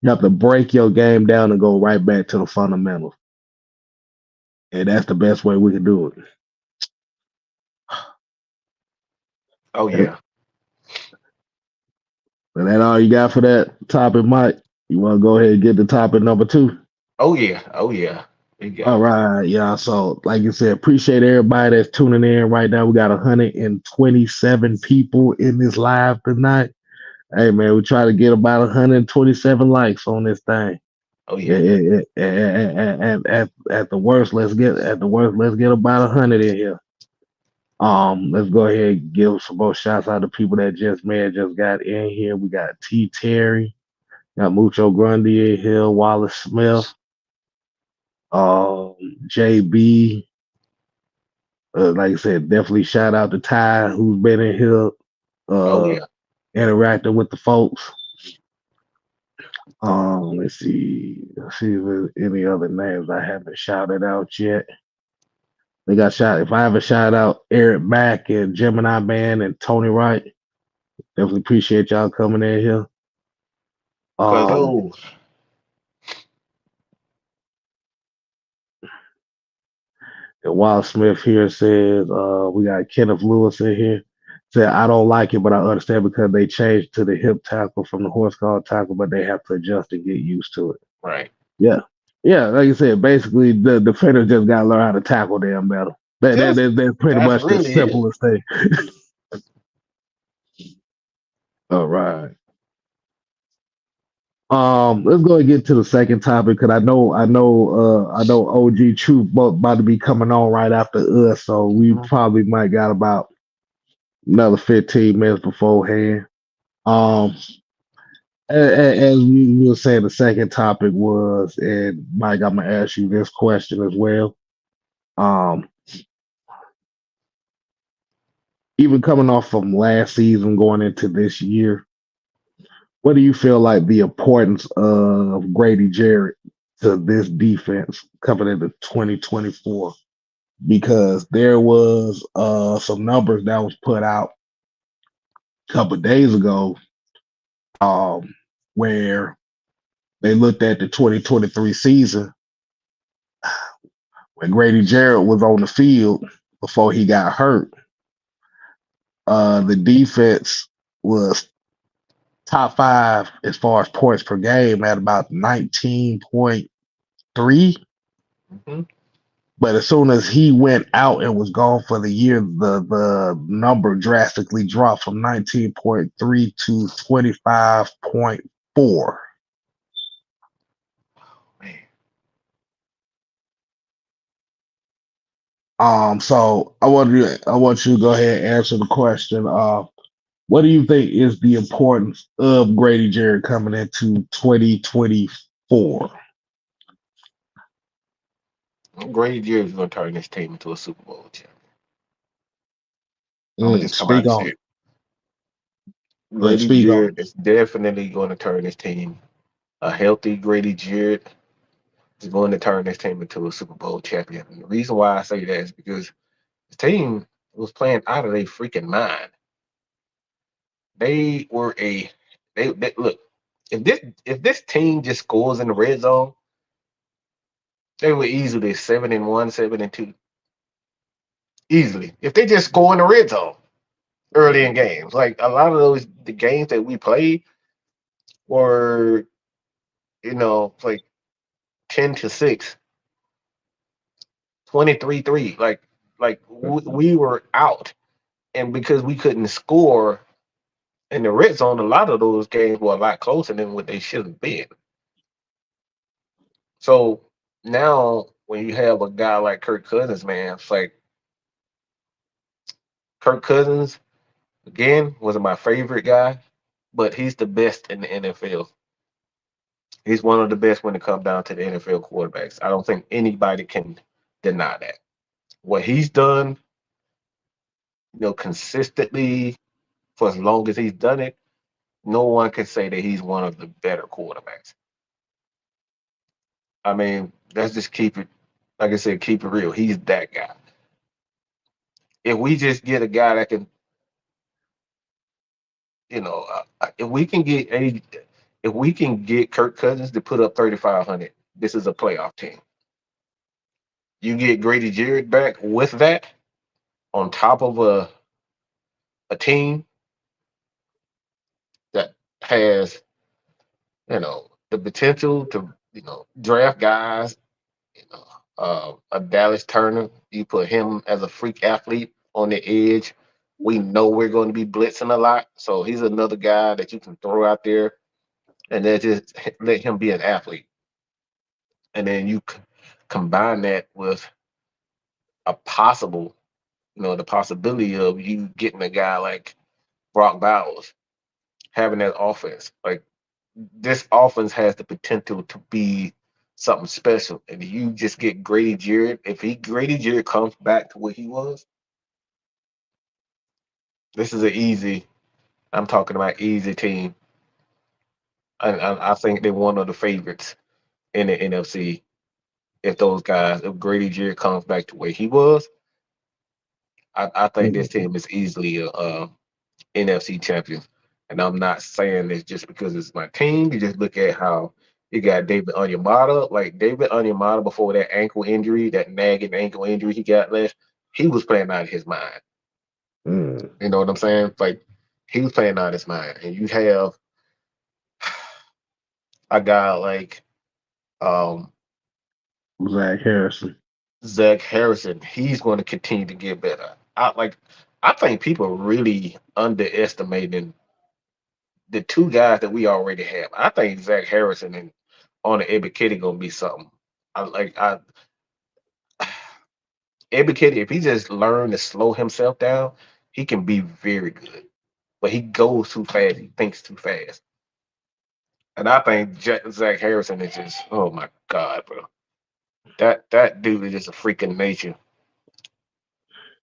S1: have to break your game down and go right back to the fundamentals. And that's the best way we can do
S2: Oh
S1: it.
S2: yeah.
S1: And that all you got for that topic, Mike? You want to go ahead and get the topic number two?
S2: Oh yeah. Oh yeah. You
S1: All
S2: got it.
S1: right, yeah. So, like you said, appreciate everybody that's tuning in right now. We got 127 people in this live tonight. Hey, man, we try to get about 127 likes on this thing.
S2: Oh
S1: Yeah,
S2: yeah.
S1: yeah, yeah. And at the worst, let's get about 100 in here. Let's go ahead and give some more shouts out to people that just got in here. We got T Terry, got Mucho Grundy in here, Wallace Smith, um, JB. Like I said, definitely shout out to Ty who's been in here
S2: Oh
S1: uh
S2: yeah.
S1: interacting with the folks. Let's see if there's any other names I haven't shouted out yet. They got shot. If I haven't shout out Eric Mack and Gemini Man and Tony Wright, definitely appreciate y'all coming in here.
S2: Cause
S1: Um, and Wild Smith here says, we got Kenneth Lewis in here. Said, I don't like it, but I understand because they changed to the hip tackle from the horse collar tackle, but they have to adjust and get used to it.
S2: right.
S1: Yeah. Yeah, like you said, basically the defender just got to learn how to tackle them better.
S2: Just
S1: That's pretty
S2: that's
S1: much the
S2: really it.
S1: simplest thing. All right. Let's go and get to the second topic because I know OG Truth about to be coming on right after us, so we
S2: Mhm.
S1: probably might got about another 15 minutes beforehand. Um, as we were saying, the second topic was, and Mike, I'm gonna ask you this question as well. Um, Even coming off from last season, going into this year, what do you feel like the importance of Grady Jarrett to this defense coming into 2024? Because there was some numbers that was put out a couple of days ago, um, where they looked at the 2023 season when Grady Jarrett was on the field before he got hurt. The defense was top five as far as points per game at about 19.3.
S2: Mhm.
S1: But as soon as he went out and was gone for the year, the number drastically dropped from 19.3 to 25.4.
S2: Man.
S1: So I want you to go ahead and answer the question. What do you think is the importance of Grady Jarrett coming into 2024?
S2: Grady Jarrett's gonna turn this team into a Super Bowl champion. I'm gonna just come out
S1: Speak
S2: and say
S1: on
S2: it. Grady
S1: speak on
S2: Jarrett is definitely going to turn this team. A healthy Grady Jarrett is going to turn this team into a Super Bowl champion. And the reason why I say that is because the team was playing out of their freaking mind. They were a they look, if this team just scores in the red zone, they were easily 7-1, 7-2. Easily. If they just score in the red zone. early in games. Like a lot of those the games that we played were, like 10-6, 23-3. Like we were out, and because we couldn't score in the red zone, a lot of those games were a lot closer than what they should have been. So now when you have a guy like Kirk Cousins, man, it's like Kirk Cousins again was my favorite guy, but he's the best in the NFL. He's one of the best when it comes down to the NFL quarterbacks. I don't think anybody can deny that. What he's done, consistently for as long as he's done it, no one can say that he's one of the better quarterbacks. I mean, let's just keep it, like I said, keep it real. He's that guy. If we just get a guy that can, if we can get if we can get Kirk Cousins to put up 3,500, this is a playoff team. You get Grady Jarrett back with that on top of a team that has, the potential to, draft guys, a Dallas Turner. You put him as a freak athlete on the edge. We know we're going to be blitzing a lot, so he's another guy that you can throw out there and then just let him be an athlete. And then you combine that with a possible, the possibility of you getting a guy like Brock Bowers having that offense. Like this offense has the potential to be something special. And you just get Grady Jarrett. If Grady Jarrett comes back to what he was, this is an easy. I'm talking about easy team. I think they're one of the favorites in the NFC. If Grady Jarrett comes back to where he was, I think this
S1: Mhm.
S2: team is easily a NFC champion. And I'm not saying this just because it's my team. You just look at how you got David Onyemata. Like David Onyemata before that ankle injury, that nagging ankle injury he got last, he was playing out of his mind.
S1: Mm.
S2: You know what I'm saying? Like he was playing out of his mind. And you have a guy like um,
S1: Zach Harrison.
S2: Zach Harrison. He's going to continue to get better. I think people really underestimating the two guys that we already have. I think Zach Harrison and on the Ebiketie gonna be something. I Ebiketie, if he just learn to slow himself down, he can be very good. But he goes too fast. He thinks too fast. And I think Zach Harrison is just, oh my god, bro. That dude is just a freaking nature.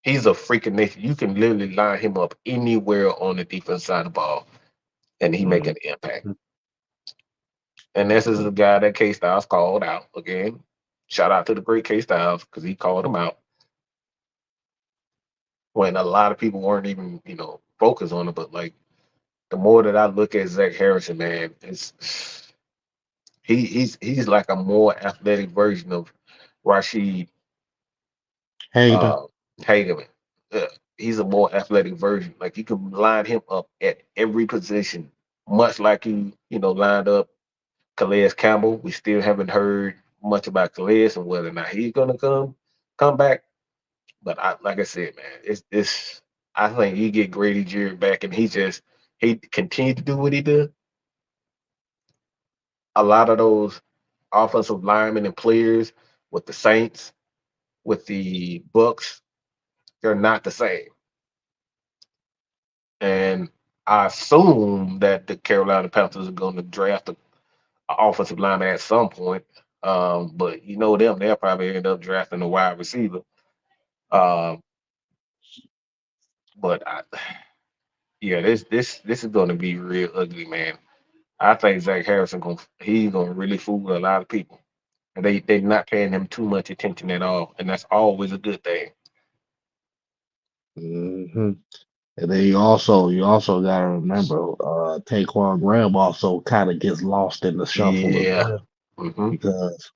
S2: He's a freaking nature. You can literally line him up anywhere on the defense side of the ball, and he make
S1: Mhm.
S2: an impact. And this is the guy that K Styles called out again. Shout out to the great K Styles because he called him out when a lot of people weren't even, focused on it. But like the more that I look at Zach Harrison, man, he's like a more athletic version of Rashid
S1: Hayden.
S2: uh Hageman. Uh, he's a more athletic version. Like you can line him up at every position, much like lined up Calais Campbell. We still haven't heard much about Calais and whether or not he's gonna come back. But like I said, man, it's I think you get Grady Jarrett back and he continued to do what he did. A lot of those offensive linemen and players with the Saints, with the Bucks, they're not the same. And I assume that the Carolina Panthers are going to draft a offensive lineman at some point. But you know them, they'll probably end up drafting a wide receiver. Um, but yeah, this is going to be real ugly, man. I think Zach Harrison he's gonna really fool a lot of people, and they're not paying him too much attention at all, and that's always a good thing.
S1: Hmm. And then you also gotta remember, Taquan Graham also kind of gets lost in the shuffle as
S2: Yeah.
S1: well
S2: Hmm.
S1: because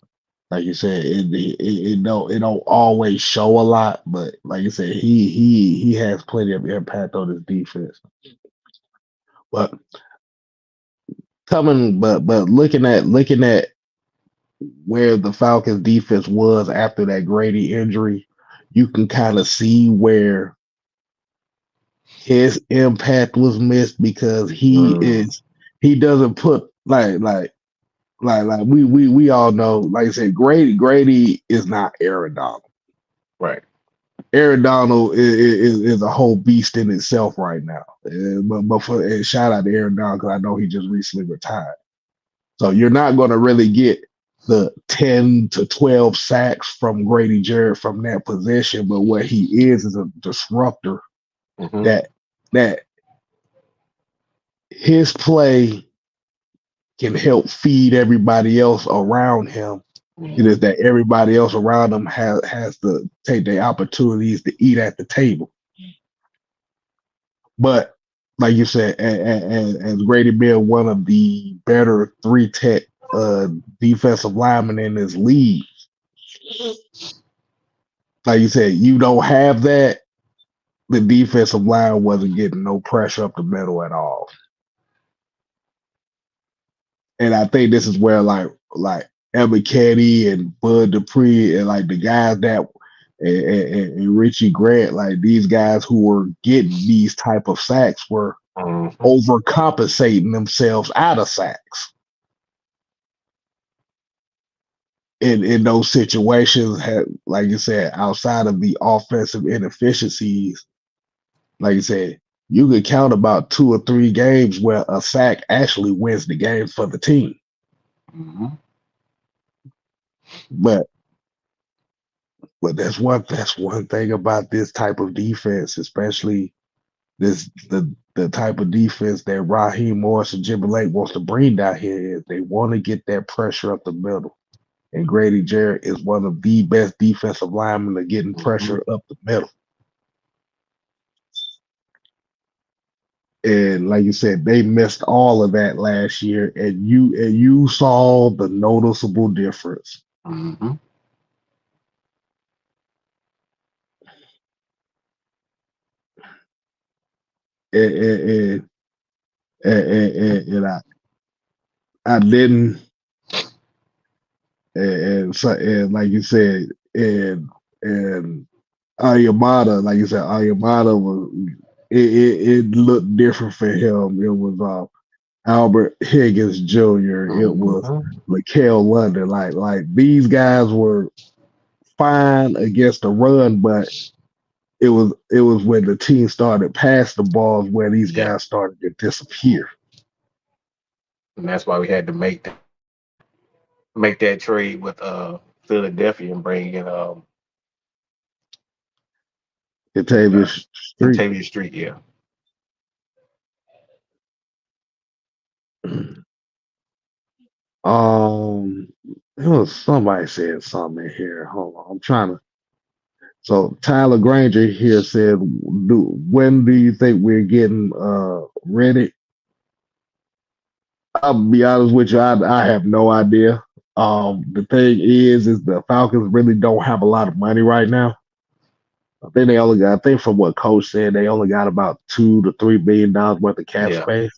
S1: Like you said, it don't always show a lot, but like you said, he has plenty of impact on his defense. But looking at where the Falcons defense was after that Grady injury, you can kind of see where his impact was missed because
S2: Mm,
S1: he doesn't put like we all know, like I said, Grady is not Aaron Donald.
S2: right.
S1: Aaron Donald is a whole beast in itself right now. But for and shout out to Aaron Donald because I know he just recently retired. So you're not going to really get the 10 to 12 sacks from Grady Jarrett from that position. But what he is a disruptor
S2: Hmm.
S1: that that his play can help feed everybody else around him. It is
S2: Hmm.
S1: that everybody else around him has to take their opportunities to eat at the table. But like you said, as Grady being one of the better three tech uh, defensive linemen in this league, like you said, you don't have that. The defensive line wasn't getting no pressure up the middle at all. And I think this is where like Emma Caddy and Bud Dupree and like the guys that and Richie Grant, like these guys who were getting these type of sacks were
S2: Hmm.
S1: overcompensating themselves out of sacks in those situations. Had like you said, outside of the offensive inefficiencies, like you said, you could count about 2 or 3 games where a sack actually wins the game for the team.
S2: Hmm.
S1: But that's one thing about this type of defense, especially the type of defense that Raheem Morris and Jimmy Lake wants to bring down here is they want to get that pressure up the middle. And Grady Jarrett is one of the best defensive linemen at getting
S2: Hmm.
S1: pressure up the middle. And like you said, they missed all of that last year, and you saw the noticeable difference.
S2: Hmm.
S1: And, and, and I didn't, and like you said, and Ayamada, like you said, Ayamada was it looked different for him. It was Albert Higgins Jr. It was
S2: Hmm.
S1: Lakel London. Like these guys were fine against the run, but it was when the team started pass the balls where these
S2: Yeah.
S1: guys started to disappear.
S2: And that's why we had to make that trade with Philadelphia and bring in
S1: Contavious Street.
S2: Tavia Street. Yeah.
S1: Um, it was somebody said something in here. Hold on, I'm trying to. So Tyler Granger here said, when do you think we're getting ready? I'll be honest with you, I have no idea. The thing is the Falcons really don't have a lot of money right now. I think from what Coach said, they only got about $2 to $3 billion worth of cap
S2: Yeah.
S1: space.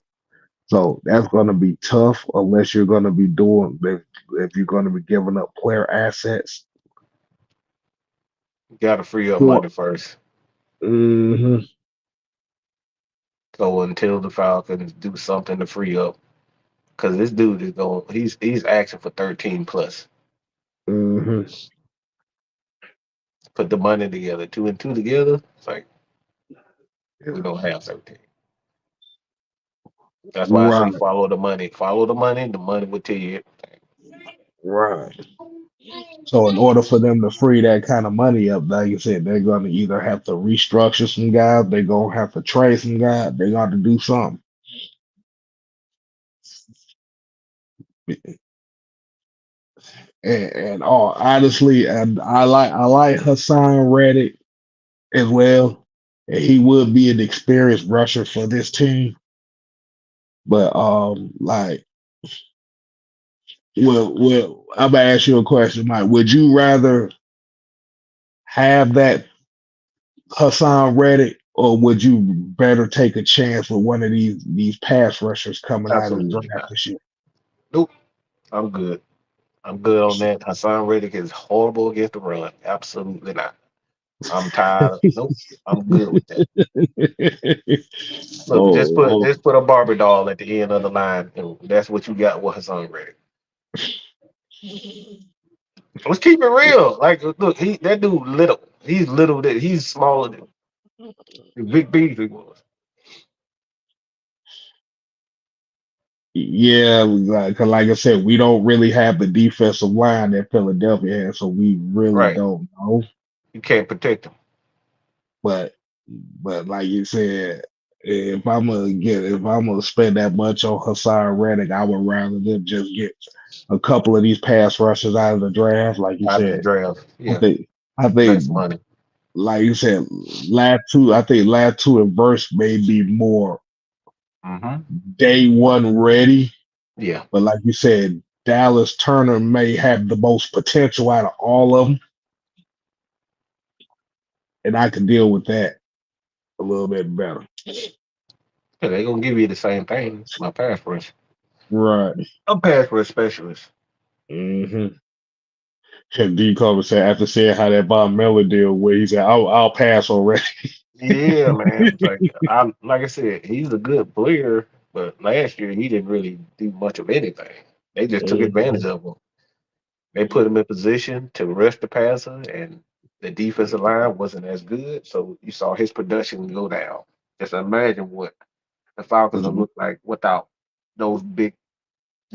S1: So that's going to be tough unless you're going to be doing if you're going to be giving up player assets.
S2: Got to free up
S1: For
S2: money first.
S1: hmm
S2: So until the Falcons do something to free up, because this dude is going, he's asking for 13 plus.
S1: hmm
S2: Put the money together, two and two together. It's like we
S1: yeah,
S2: don't have 13. That's why I say
S1: right,
S2: follow the money. Follow the money. The money will tell you.
S1: right. So in order for them to free that kind of money up, like you said, they're going to either have to restructure some guys, they're going to have to trade some guys, they're going to do something. And honestly, and I like Hassan Reddick as well. And he would be an experienced rusher for this team. But like Well, I'm gonna ask you a question, Mike. Would you rather have that Hassan Reddick, or would you better take a chance with one of these pass rushers coming out of the
S2: Absolutely
S1: draft
S2: not.
S1: this year?
S2: Nope. I'm good. I'm good on that. Hassan Reddick is horrible against the run. Absolutely not. I'm tired. Nope. I'm good with that. Look,
S1: Oh,
S2: just put a Barbie doll at the end of the line, and that's what you got with Hassan Reddick. Let's keep it real. Like, look, that dude little. He's little. He's smaller than Big Beasley was.
S1: yeah, like I said, we don't really have the defensive line that Philadelphia has, so we really
S2: Right.
S1: don't know.
S2: You can't protect him.
S1: But but like you said, if I'm gonna spend that much on Hassan Reddick, I would rather them just get a couple of these pass rushers out of the draft. Like you
S2: Out of the
S1: said,
S2: draft.
S1: I
S2: Yeah.
S1: think I think
S2: Less money.
S1: like you said, last two and verse may be more
S2: Mm-hmm.
S1: day one ready.
S2: Yeah.
S1: But like you said, Dallas Turner may have the most potential out of all of them, and I can deal with that a little bit better.
S2: Yeah, they gonna give you the same thing. My pass rush.
S1: Right.
S2: I'm pass rush specialist.
S1: Mm-hmm. And D Cover said after seeing how that Bob Miller deal where he said, I'll pass already.
S2: Yeah, man. Like I said, he's a good player, but last year he didn't really do much of anything. They just took advantage
S1: Mhm.
S2: of him. They put him in position to rush the passer, and the defensive line wasn't as good, so you saw his production go down. Just imagine what the Falcons will
S1: Mhm.
S2: look like without those big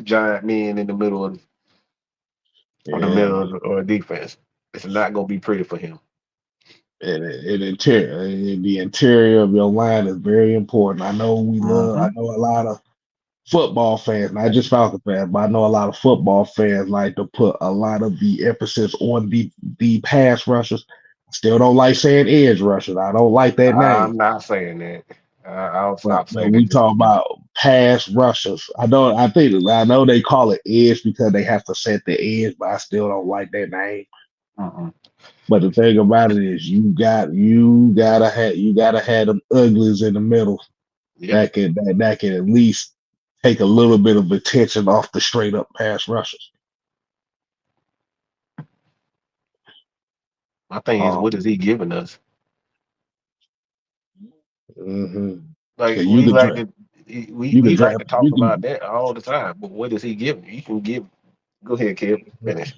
S2: giant men in the middle of the
S1: Yeah,
S2: middle
S1: man.
S2: of or defense. It's not gonna be pretty for him.
S1: The interior of your line is very important. I
S2: Mm-hmm.
S1: know a lot of football fans, not just Falcon fans, but I know a lot of football fans like to put a lot of the emphasis on the pass rushers. Still don't like saying edge rushers. I don't like that name.
S2: I'm not saying that. I'll stop
S1: But
S2: saying it
S1: we
S2: just a
S1: talk
S2: minute.
S1: about pass rushers. I know they call it edge because they have to set the edge, but I still don't like that name.
S2: Mm-mm.
S1: But the thing about it is you gotta have them uglies in the middle
S2: Yep.
S1: that can at least take a little bit of attention off the straight up pass rushers.
S2: My thing is, what
S1: Um,
S2: is he giving us?
S1: hmm
S2: Like
S1: you
S2: we
S1: could
S2: like
S1: draft
S2: to we
S1: you could
S2: we like
S1: draft
S2: to talk
S1: you
S2: about
S1: can
S2: that all the time, but what is he giving? You can give. Go ahead, kid. Finish.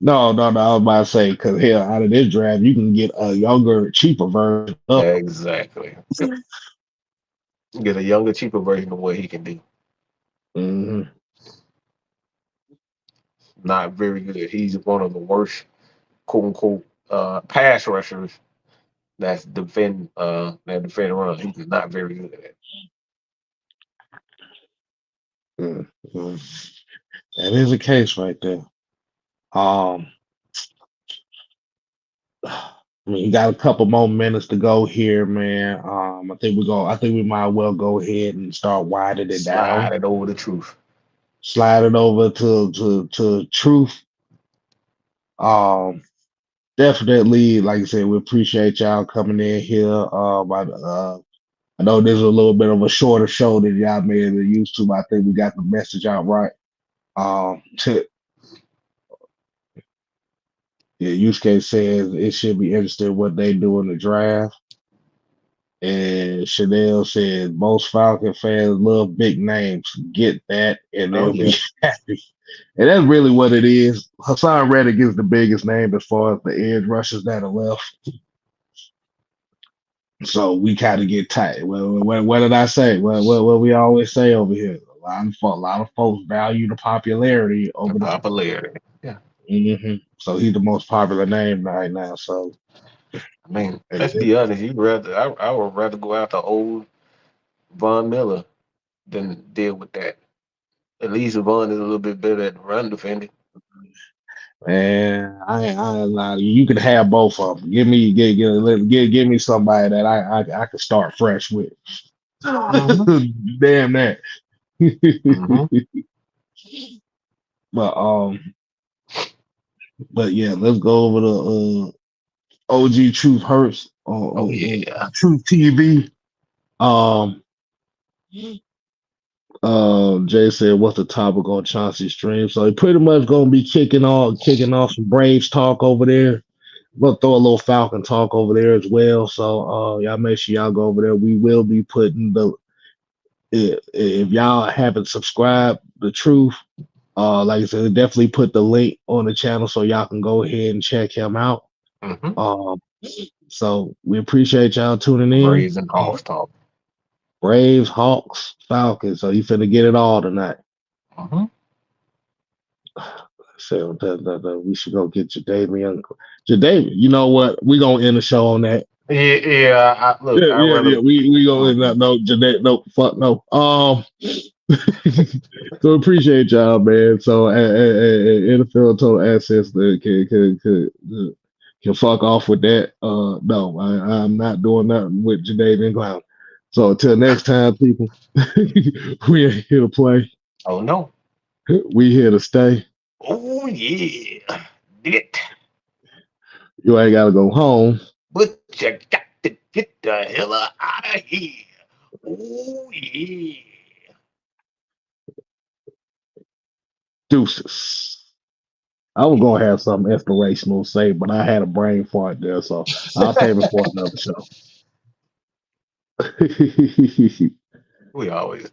S1: no, I was about to say because hell out of this draft you can get a younger, cheaper version of him.
S2: Exactly. Yep. Get a younger, cheaper version of what he can do.
S1: Hmm.
S2: Not very good. He's one of the worst, quote unquote, pass rushers that defend run. He's not very good at it.
S1: Hmm. That is a case right there. Um, I mean, you got a couple more minutes to go here, man. I think we might well go ahead and start winding it
S2: Slide
S1: down.
S2: it over the truth.
S1: Slide it over to truth. Um, Definitely, like I said, we appreciate y'all coming in here. I know this is a little bit of a shorter show than y'all may have been used to, but I think we got the message out right. To, yeah, use case says it should be interesting what they do in the draft. And Chanel said most Falcon fans love big names. Get that, and
S2: Oh
S1: they'll
S2: yeah,
S1: be happy. And that's really what it is. Hassan Reddick is the biggest name as far as the edge rushers that are left. So we kind of get tight. Well, what did I say? What we always say over here. A lot of folks value the popularity
S2: the
S1: over the.
S2: popularity. Yeah.
S1: So he's the most popular name right now. So
S2: I mean,
S1: and
S2: let's be honest. I would rather go after old Von Miller than deal with that. At least Von is a little bit better at run defending.
S1: and I ain't lie to you. You could have both of them. Give me somebody that I could start fresh with.
S2: Mm-hmm.
S1: Damn that.
S2: Mm-hmm.
S1: But but yeah, let's go over the OG Truth Hurts
S2: Oh
S1: on
S2: yeah.
S1: Truth TV. Um, Jay said, "What's the topic on Chauncey's stream?" So he pretty much gonna be kicking off some Braves talk over there. We'll throw a little Falcon talk over there as well. So y'all make sure y'all go over there. We will be putting the if y'all haven't subscribed, the Truth. Like I said, definitely put the link on the channel so y'all can go ahead and check him out.
S2: Mm-hmm.
S1: Um, so we appreciate y'all tuning in.
S2: Braves and Hawks talk.
S1: Braves, Hawks, Falcons. So you finna get it all tonight.
S2: Mm-hmm.
S1: So we should go get Jadavian. Jadavian, you know what? We gonna end the show on that.
S2: Yeah, yeah. Look,
S1: Yeah,
S2: I
S1: yeah,
S2: rather.
S1: yeah. We gonna end
S2: Mhm.
S1: that. No, Jadavian, no, fuck no. So appreciate y'all, man. So NFL total assets that can fuck off with that. No, I'm not doing nothing with Jadavian Clown. So until next time, people, we ain't here to play.
S2: Oh no.
S1: We here to stay.
S2: Oh yeah. Did it.
S1: You ain't gotta go home.
S2: But you got to get the hell out of here. Oh yeah.
S1: Deuces. I was gonna have something inspirational to say, but I had a brain fart there, so I'll save it for another show.
S2: We always.